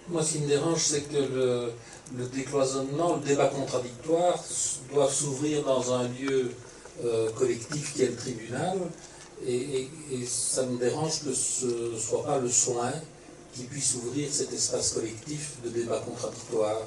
Moi, ce qui me dérange, c'est que le décloisonnement, le débat contradictoire doivent s'ouvrir dans un lieu collectif qui est le tribunal, et ça me dérange que ce ne soit pas le soin qui puisse ouvrir cet espace collectif de débat contradictoire.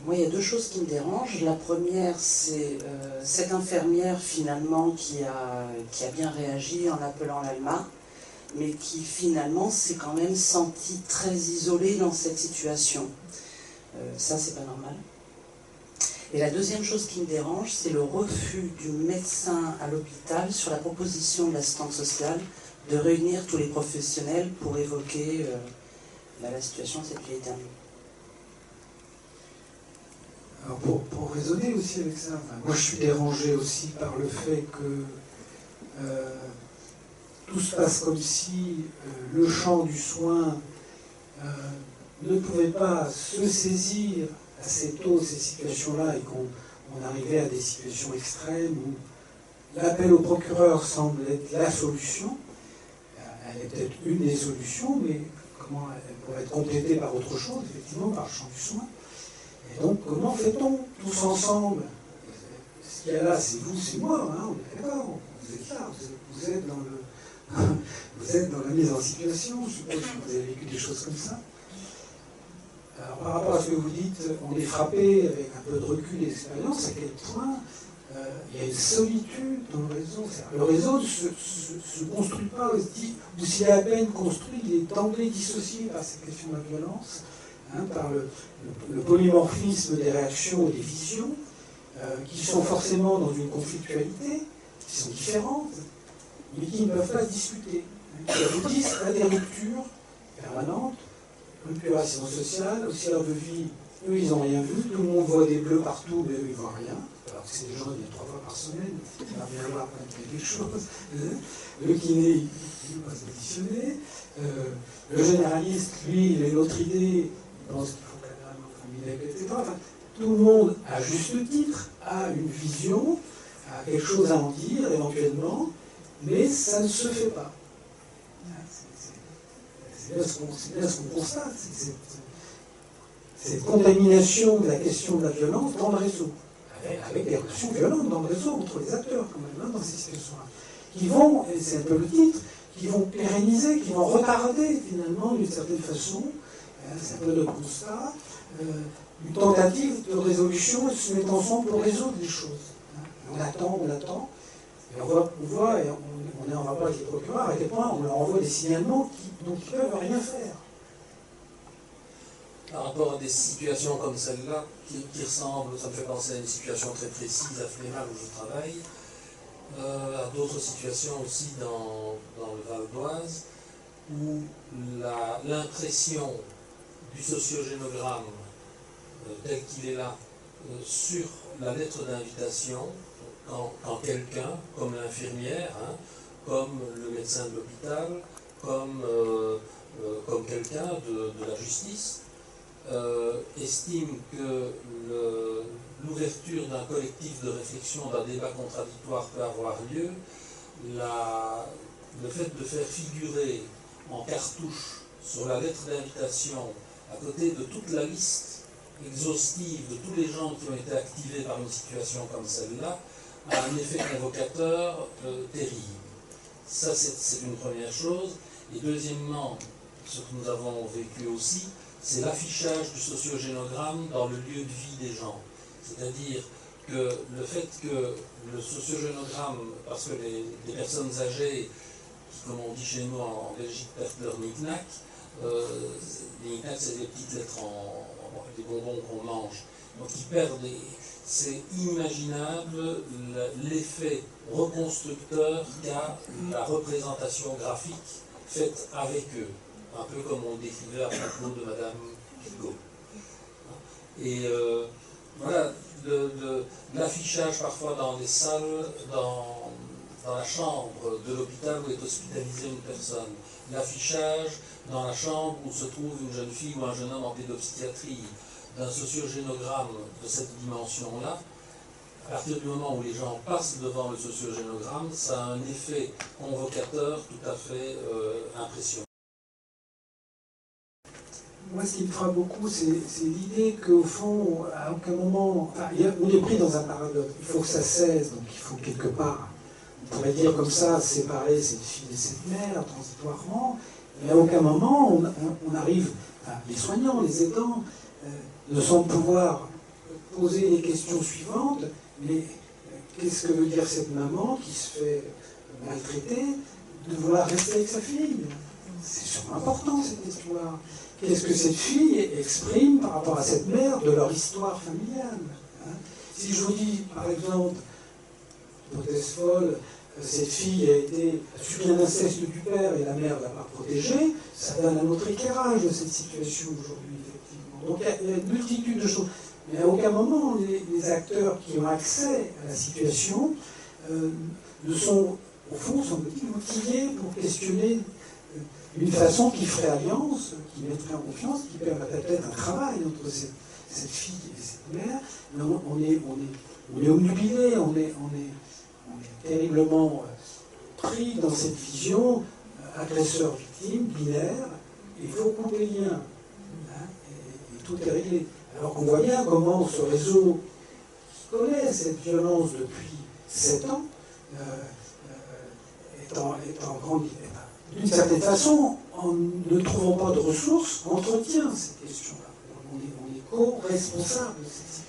Moi, il y a deux choses qui me dérangent. La première, c'est cette infirmière, finalement, qui a bien réagi en appelant l'ALMA, mais qui, finalement, s'est quand même sentie très isolée dans cette situation. Ça, c'est pas normal. Et la deuxième chose qui me dérange, c'est le refus du médecin à l'hôpital sur la proposition de l'assistante sociale de réunir tous les professionnels pour évoquer la situation de cette vieille dame. Alors pour raisonner aussi avec ça, moi je suis dérangé aussi par le fait que tout se passe comme si le champ du soin ne pouvait pas se saisir assez tôt de ces situations-là et qu'on arrivait à des situations extrêmes où l'appel au procureur semble être la solution. Elle est peut-être une des solutions, mais comment elle pourrait être complétée par autre chose, effectivement, par le champ du soin. Et donc, comment fait-on tous ensemble? Ce qu'il y a là, c'est vous, c'est moi, hein, on est d'accord, vous êtes là, vous êtes dans la mise en situation, je suppose que vous avez vécu des choses comme ça. Alors, par rapport à ce que vous dites, on est frappé avec un peu de recul et d'expérience à quel point il y a une solitude dans le réseau. Le réseau ne se construit pas, ou s'il est à peine construit, il est d'emblée dissocié par cette question de la violence, hein, par le polymorphisme des réactions ou des visions, qui sont forcément dans une conflictualité, qui sont différentes, mais qui ne peuvent pas se discuter, hein, qui aboutissent à des ruptures permanentes, rupture assistance sociale, aussi l'heure de vie, eux ils n'ont rien vu, tout le monde voit des bleus partout, mais eux ils ne voient rien, alors que c'est des gens qui viennent 3 fois par semaine, il va bien voir quand il y a quelque chose, le kiné il ne peut pas se positionner, le généraliste, lui, il a une autre idée, il pense qu'il faut cadrer un familial, etc. Enfin, tout le monde, à juste titre, a une vision, a quelque chose à en dire éventuellement, mais ça ne se fait pas. C'est bien ce qu'on constate, cette contamination de la question de la violence dans le réseau, avec des relations violentes dans le réseau entre les acteurs, quand même, dans ces situations-là, qui vont, et c'est un peu le titre, qui vont pérenniser, qui vont retarder finalement d'une certaine façon, c'est un peu le constat, une tentative de résolution et de se mettre ensemble pour résoudre les choses. On attend, et on voit, et on est en rapport avec les procureurs, à quel point on leur envoie des signalements dont ils ne peuvent rien faire. Par rapport à des situations comme celle-là, qui ressemblent, ça me fait penser à une situation très précise à Flémal où je travaille, à d'autres situations aussi dans le Val d'Oise, où l'impression du sociogénogramme tel qu'il est là sur la lettre d'invitation, quand quelqu'un, comme l'infirmière, hein, comme le médecin de l'hôpital, comme quelqu'un de la justice, estime que l'ouverture d'un collectif de réflexion, d'un débat contradictoire peut avoir lieu, le fait de faire figurer en cartouche sur la lettre d'invitation, à côté de toute la liste exhaustive de tous les gens qui ont été activés par une situation comme celle-là, a un effet convocateur terrible. Ça, c'est une première chose. Et deuxièmement, ce que nous avons vécu aussi, c'est l'affichage du sociogénogramme dans le lieu de vie des gens. C'est-à-dire que le fait que le sociogénogramme, parce que les personnes âgées, qui, comme on dit chez nous en Belgique, perdent leur knick-knack, les knick-knack, c'est des petites lettres des bonbons qu'on mange. Donc ils perdent c'est inimaginable l'effet reconstructeur qu'a la représentation graphique faite avec eux. Un peu comme on décrivait à propos de Madame Pigot. Et voilà, l'affichage parfois dans des salles, dans la chambre de l'hôpital où est hospitalisée une personne, l'affichage dans la chambre où se trouve une jeune fille ou un jeune homme en pédopsychiatrie, d'un sociogénogramme de cette dimension-là, à partir du moment où les gens passent devant le sociogénogramme, ça a un effet convocateur tout à fait impressionnant. Moi, ce qui me frappe beaucoup, c'est l'idée qu'au fond, à aucun moment, enfin, on est pris dans un paradoxe. Il faut que ça cesse, donc il faut quelque part, on pourrait dire comme ça, séparer cette fille et cette mère transitoirement, mais à aucun moment on arrive, enfin, les soignants, les aidants, ne semblent pouvoir poser les questions suivantes, mais qu'est-ce que veut dire cette maman qui se fait maltraiter de vouloir rester avec sa fille? C'est sûrement important cette histoire. Qu'est-ce que cette fille exprime par rapport à cette mère de leur histoire familiale, hein? Si je vous dis, par exemple, hypothèse folle, cette fille a subi un inceste du père et la mère ne l'a pas protégée, ça donne un autre éclairage de cette situation aujourd'hui, effectivement. Donc il y a une multitude de choses. Mais à aucun moment, les acteurs qui ont accès à la situation ne sont, au fond, semble-t-il, outillés pour questionner une façon qui ferait alliance, qui mettrait en confiance, qui permettrait peut-être un travail entre cette fille et cette mère. Mais on est obnubilé, on est terriblement pris dans cette vision agresseur-victime, binaire. Il faut couper les liens, hein, et tout est réglé. Alors qu'on voit bien comment ce réseau qui connaît cette violence depuis 7 ans est en grande... D'une certaine façon, en ne trouvant pas de ressources, entretient cette question-là. On est co-responsable de cette situation.